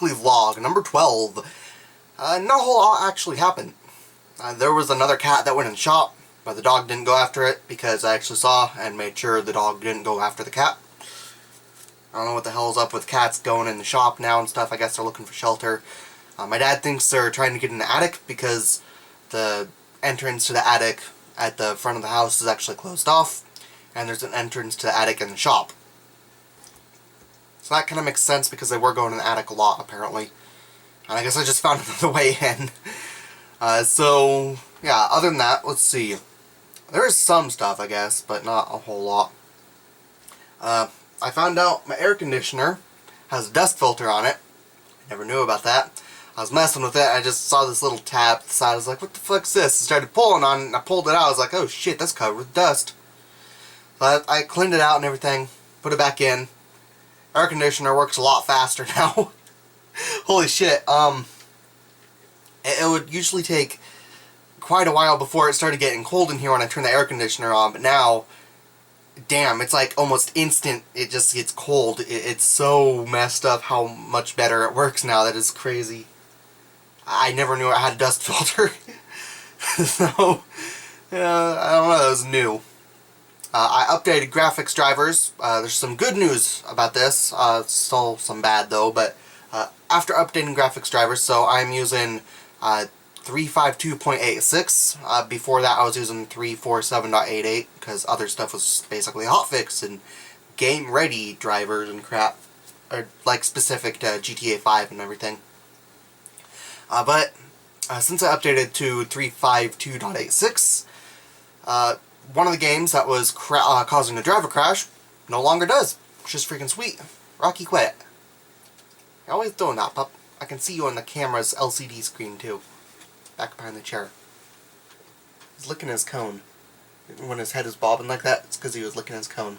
weekly vlog, number 12. Not a whole lot actually happened. There was another cat that went in the shop, but the dog didn't go after it because I actually saw and made sure the dog didn't go after the cat. I don't know what the hell's up with cats going in the shop now and stuff. I guess they're looking for shelter. My dad thinks they're trying to get in the attic because the entrance to the attic at the front of the house is actually closed off, and there's an entrance to the attic in the shop. So that kind of makes sense because they were going in the attic a lot, apparently. And I guess I just found another way in. So, yeah, other than that, let's see. There is some stuff, I guess, but not a whole lot. I found out my air conditioner has a dust filter on it. I never knew about that. I was messing with it, I just saw this little tab at the side. I was like, what the fuck's this? I started pulling on it, and I pulled it out. I was like, oh shit, that's covered with dust. So I cleaned it out and everything, put it back in. Air conditioner works a lot faster now. Holy shit. It would usually take quite a while before it started getting cold in here when I turned the air conditioner on, but now, damn, it's like almost instant. It just gets cold. It's so messed up how much better it works now. That is crazy. I never knew I had a dust filter. So, yeah, I don't know, that was new. I updated graphics drivers. There's some good news about this. Still some bad though, but after updating graphics drivers, so I'm using 352.86. Before that I was using 347.88 because other stuff was basically hotfix and game ready drivers and crap, or like specific to GTA 5 and everything. But since I updated to 352.86, one of the games that was causing a driver crash no longer does, which is freaking sweet. Rocky quit. You're always doing that, pup. I can see you on the camera's LCD screen too. Back behind the chair. He's licking his cone. When his head is bobbing like that, it's because he was licking his cone.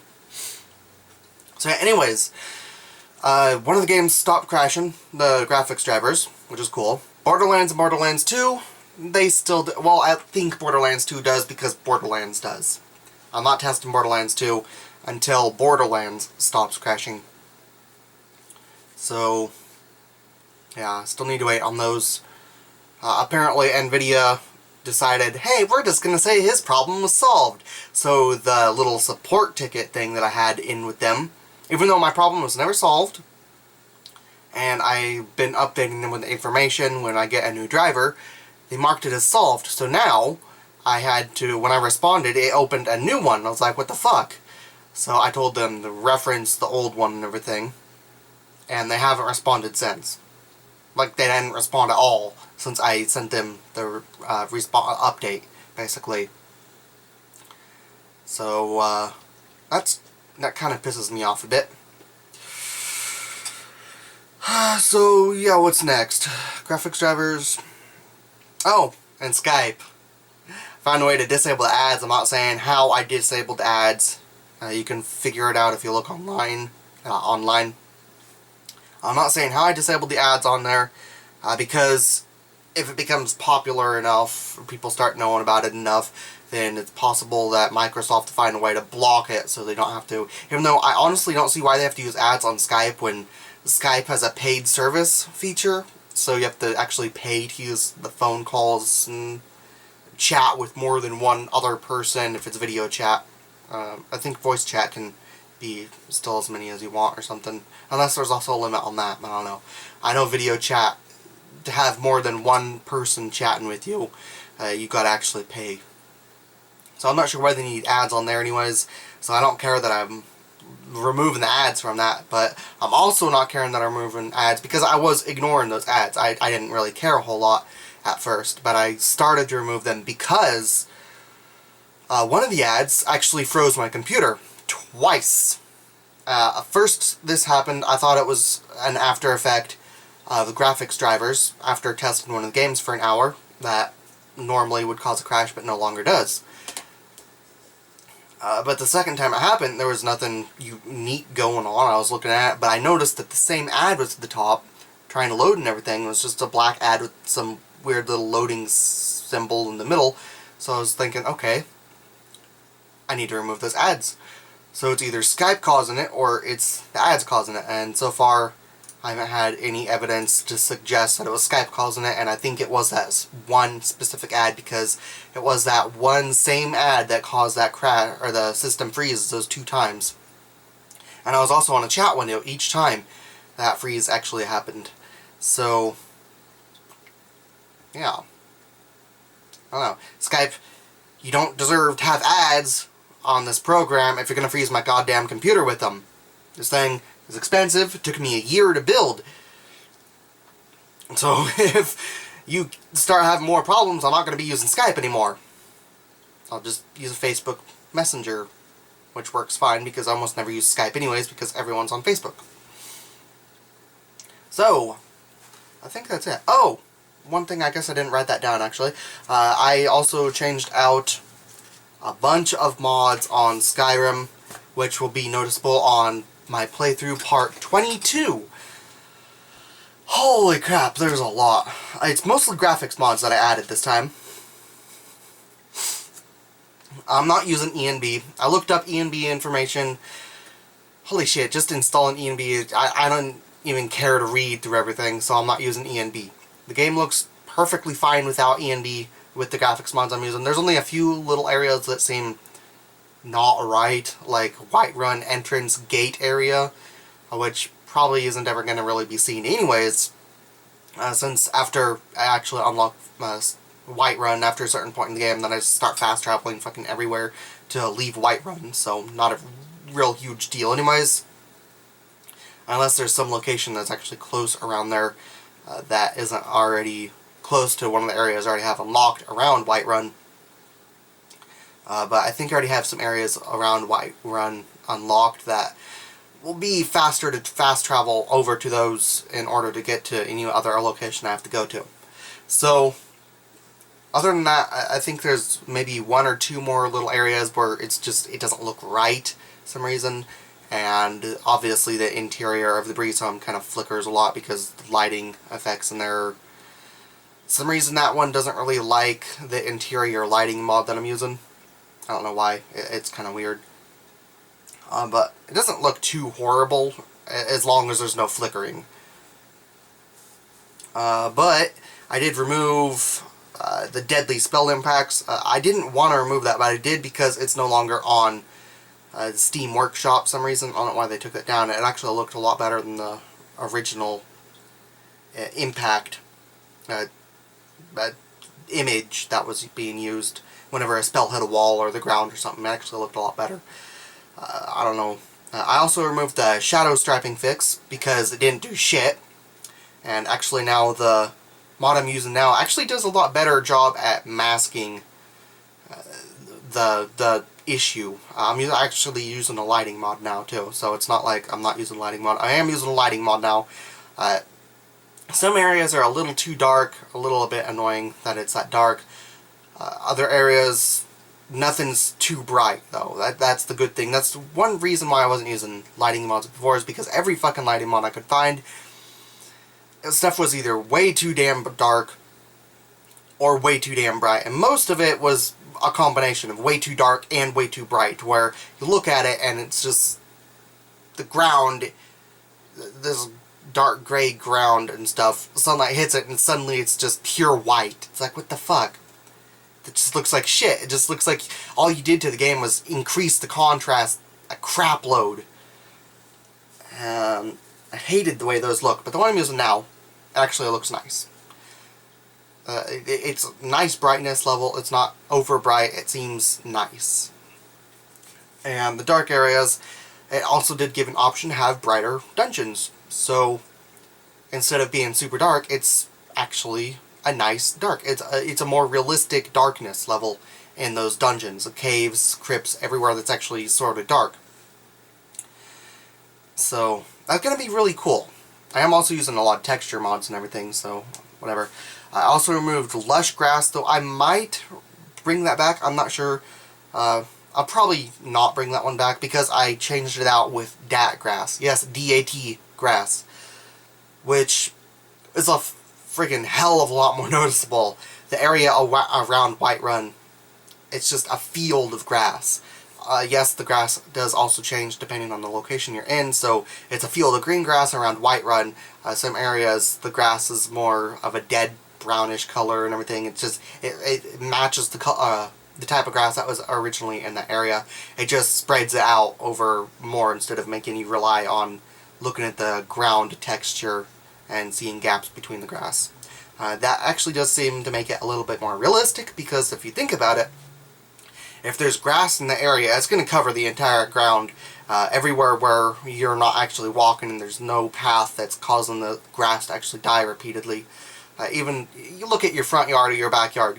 So yeah, anyways, one of the games stopped crashing, the graphics drivers, which is cool. Borderlands and Borderlands 2, they still do. Well, I think Borderlands 2 does because Borderlands does. I'm not testing Borderlands 2 until Borderlands stops crashing. So, yeah, still need to wait on those. Apparently Nvidia decided, hey, we're just going to say his problem was solved. So the little support ticket thing that I had in with them, even though my problem was never solved, and I've been updating them with the information when I get a new driver, they marked it as solved. So now, I had to, when I responded, it opened a new one. I was like, what the fuck? So I told them to reference the old one and everything, and they haven't responded since. Like, they didn't respond at all since I sent them the update, basically. So, that kind of pisses me off a bit. So, yeah, what's next? Graphics drivers. Oh, and Skype. Found a way to disable the ads. I'm not saying how I disabled the ads. You can figure it out if you look online. I'm not saying how I disabled the ads on there, because if it becomes popular enough, people start knowing about it enough, then it's possible that Microsoft will find a way to block it so they don't have to. Even though I honestly don't see why they have to use ads on Skype when Skype has a paid service feature, so you have to actually pay to use the phone calls and chat with more than one other person if it's video chat. I think voice chat can be still as many as you want or something, unless there's also a limit on that. I don't know. I know video chat, to have more than one person chatting with you, you gotta actually pay. So I'm not sure why they need ads on there anyways, so I don't care that I'm removing the ads from that, but I'm also not caring that I'm removing ads because I was ignoring those ads. I didn't really care a whole lot at first, but I started to remove them because one of the ads actually froze my computer twice. First this happened, I thought it was an after effect of the graphics drivers after testing one of the games for an hour that normally would cause a crash but no longer does. But the second time it happened, there was nothing unique going on. I was looking at it, but I noticed that the same ad was at the top, trying to load and everything. It was just a black ad with some weird little loading symbol in the middle. So I was thinking, okay, I need to remove those ads. So it's either Skype causing it, or it's the ads causing it. And so far, I haven't had any evidence to suggest that it was Skype causing it, and I think it was that one specific ad, because it was that one same ad that caused that crash, or the system freeze those 2 times. And I was also on a chat window each time that freeze actually happened. So, yeah. I don't know. Skype, you don't deserve to have ads on this program if you're gonna freeze my goddamn computer with them. This thing is expensive. It took me a year to build. So if you start having more problems, I'm not going to be using Skype anymore. I'll just use Facebook Messenger, which works fine because I almost never use Skype anyways because everyone's on Facebook. So, I think that's it. Oh! One thing, I guess I didn't write that down actually. I also changed out a bunch of mods on Skyrim, which will be noticeable on my playthrough part 22. Holy crap, there's a lot. It's mostly graphics mods that I added this time. I'm not using ENB. I looked up ENB information. Holy shit, just installing ENB, I don't even care to read through everything, so I'm not using ENB. The game looks perfectly fine without ENB with the graphics mods I'm using. There's only a few little areas that seem not right, like Whiterun entrance gate area, which probably isn't ever going to really be seen anyways, since after I actually unlock Whiterun after a certain point in the game, then I just start fast traveling fucking everywhere to leave Whiterun, so not a real huge deal anyways, unless there's some location that's actually close around there that isn't already close to one of the areas I already have unlocked around Whiterun. But I think I already have some areas around Whiterun unlocked that will be faster to fast travel over to those in order to get to any other location I have to go to. So, other than that, I think there's maybe 1 or 2 more little areas where it doesn't look right for some reason. And obviously the interior of the breeze home kind of flickers a lot because the lighting effects in there. For some reason that one doesn't really like the interior lighting mod that I'm using. I don't know why. It's kind of weird. But it doesn't look too horrible as long as there's no flickering. But I did remove the deadly spell impacts. I didn't want to remove that, but I did because it's no longer on the Steam Workshop for some reason. I don't know why they took it down. It actually looked a lot better than the original impact image that was being used whenever a spell hit a wall or the ground or something. It actually looked a lot better. I don't know. I also removed the shadow striping fix because it didn't do shit. And actually now the mod I'm using now actually does a lot better job at masking the issue. I'm actually using a lighting mod now too, so it's not like I'm not using a lighting mod. I am using a lighting mod now. Some areas are a little too dark, a little bit annoying that it's that dark. Other areas, nothing's too bright though. That's the good thing. That's one reason why I wasn't using lighting mods before, is because every fucking lighting mod I could find, stuff was either way too damn dark or way too damn bright, and most of it was a combination of way too dark and way too bright, where you look at it and it's just the ground, this dark gray ground and stuff, sunlight hits it and suddenly it's just pure white. It's like, what the fuck? It just looks like shit. It just looks like all you did to the game was increase the contrast a crap load. I hated the way those look, but the one I'm using now actually looks nice. It's nice brightness level. It's not over bright. It seems nice. And the dark areas, it also did give an option to have brighter dungeons. So instead of being super dark, it's actually a nice dark. It's a more realistic darkness level in those dungeons, the caves, crypts, everywhere that's actually sort of dark. So that's gonna be really cool. I am also using a lot of texture mods and everything, so whatever. I also removed lush grass, though I might bring that back. I'm not sure. I'll probably not bring that one back because I changed it out with DAT grass. Yes, DAT grass, which is a friggin' hell of a lot more noticeable. The area around Whiterun, it's just a field of grass. yes, the grass does also change depending on the location you're in. So it's a field of green grass around Whiterun. Some areas the grass is more of a dead brownish color and everything. It's just it matches the type of grass that was originally in that area. It just spreads it out over more instead of making you rely on looking at the ground texture and seeing gaps between the grass. That actually does seem to make it a little bit more realistic, because if you think about it, if there's grass in the area, it's going to cover the entire ground. Everywhere where you're not actually walking and there's no path that's causing the grass to actually die repeatedly. Even, you look at your front yard or your backyard,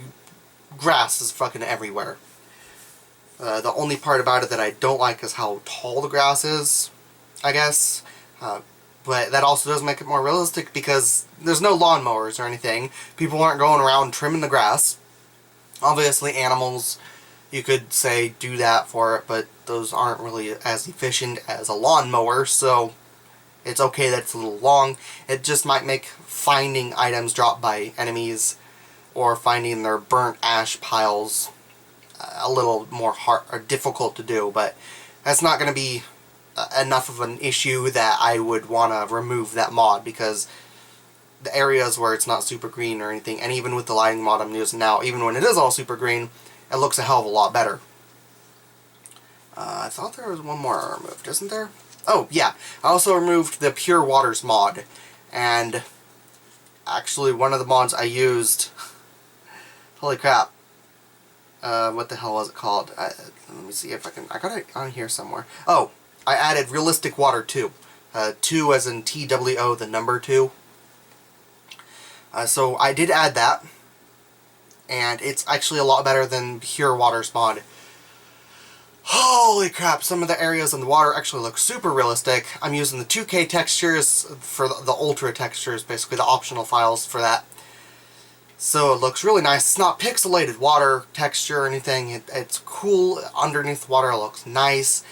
grass is fucking everywhere. The only part about it that I don't like is how tall the grass is, I guess. But that also does make it more realistic, because there's no lawnmowers or anything. People aren't going around trimming the grass. Obviously animals, you could say do that for it, but those aren't really as efficient as a lawnmower, so it's okay that it's a little long. It just might make finding items dropped by enemies or finding their burnt ash piles a little more hard or difficult to do, but that's not going to be enough of an issue that I would want to remove that mod, because the areas where it's not super green or anything, and even with the lighting mod I'm using now, even when it is all super green, it looks a hell of a lot better. I thought there was one more I removed, isn't there? Oh, yeah. I also removed the Pure Waters mod, and actually one of the mods I used, holy crap, what the hell was it called? Let me see if I can, I got it on here somewhere. Oh, I added Realistic Water 2. 2 as in TWO, the number 2. So I did add that, and it's actually a lot better than Pure Waters mod. Holy crap, some of the areas in the water actually look super realistic. I'm using the 2K textures for the ultra textures, basically the optional files for that. So it looks really nice. It's not pixelated water texture or anything. It's cool underneath the water. It looks nice.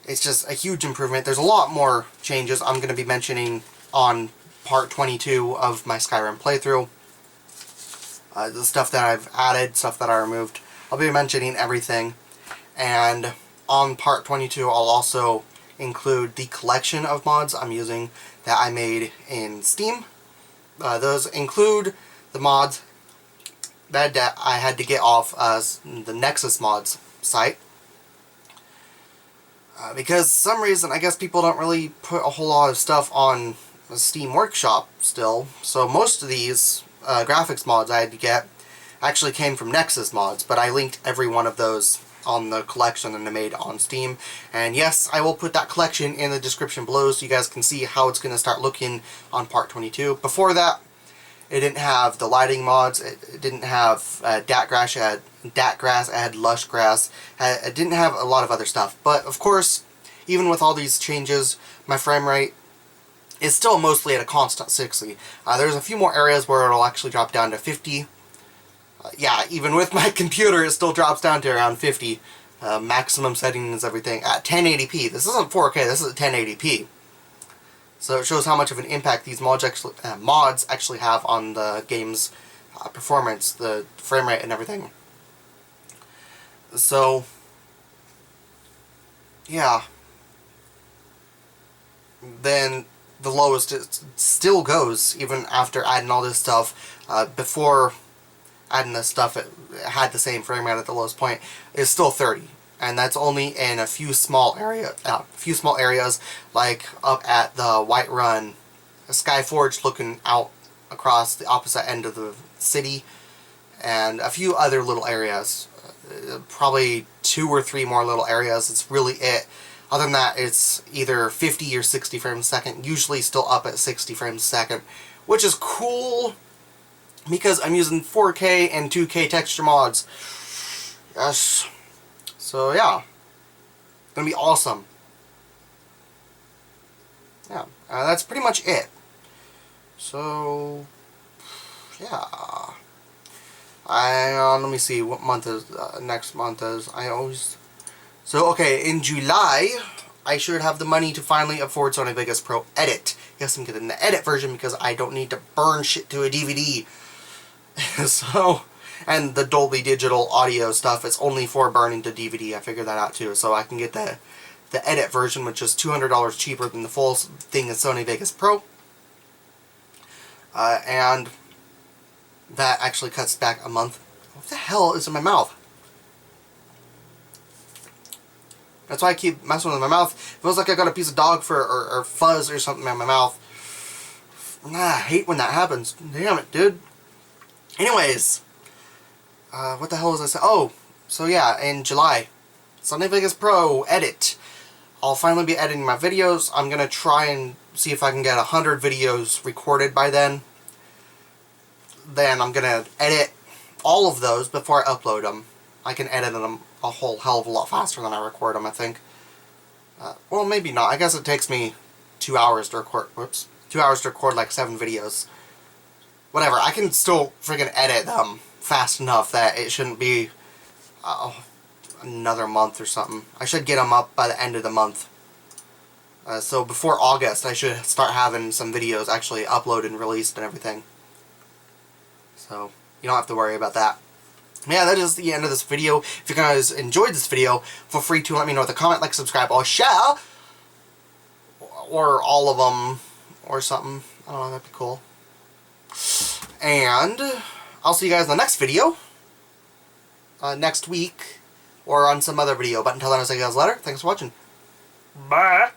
It's just a huge improvement. There's a lot more changes I'm going to be mentioning on part 22 of my Skyrim playthrough. The stuff that I've added, stuff that I removed. I'll be mentioning everything. And on part 22 I'll also include the collection of mods I'm using that I made in Steam. Those include the mods that I had to get off the Nexus mods site. Because some reason, I guess people don't really put a whole lot of stuff on the Steam Workshop still. So most of these graphics mods I had to get actually came from Nexus mods, but I linked every one of those on the collection that I made on Steam. And yes, I will put that collection in the description below so you guys can see how it's going to start looking on part 22. Before that, it didn't have the lighting mods, it didn't have dat grass, it had lush grass, it didn't have a lot of other stuff. But of course, even with all these changes, my frame rate is still mostly at a constant 60. There's a few more areas where it'll actually drop down to 50. Yeah, even with my computer, it still drops down to around 50. Maximum settings, everything, at 1080p. This isn't 4K, this is 1080p. So it shows how much of an impact these mods actually have on the game's performance, the frame rate and everything. So, yeah. Then the lowest it still goes, even after adding all this stuff. Before adding this stuff, it had the same frame rate at the lowest point, is still 30. And that's only in a few small areas, like up at the Whiterun Skyforge, looking out across the opposite end of the city, and a few other little areas. Probably 2 or 3 more little areas. It's really it. Other than that, it's either 50 or 60 frames a second. Usually still up at 60 frames a second, which is cool because I'm using 4K and 2K texture mods. Yes. So yeah, it's gonna be awesome. Yeah, that's pretty much it. So yeah, let me see what month is next month is. So okay, in July I should have the money to finally afford Sony Vegas Pro Edit. Yes, I'm getting the edit version because I don't need to burn shit to a DVD. So And the Dolby Digital audio stuff is only for burning to DVD. I figured that out too. So I can get the edit version, which is $200 cheaper than the full thing in Sony Vegas Pro. And that actually cuts back a month. What the hell is in my mouth? That's why I keep messing with my mouth. It feels like I got a piece of dog fur or fuzz or something in my mouth. I hate when that happens. Damn it, dude. Anyways, what the hell was I saying? Oh, so yeah, in July, Sony Vegas Pro edit. I'll finally be editing my videos. I'm gonna try and see if I can get 100 videos recorded by then. Then I'm gonna edit all of those before I upload them. I can edit them a whole hell of a lot faster than I record them, I think. Well, maybe not. I guess it takes me 2 hours to record. Whoops. 2 hours to record like 7 videos. Whatever. I can still friggin' edit them fast enough that it shouldn't be another month or something. I should get them up by the end of the month. So before August, I should start having some videos actually uploaded and released and everything. So you don't have to worry about that. Yeah, that is the end of this video. If you guys enjoyed this video, feel free to let me know with a comment, like, subscribe, or share. Or all of them, or something. I don't know, that'd be cool. And I'll see you guys in the next video. Next week. Or on some other video. But until then, I'll see you guys later. Thanks for watching. Bye.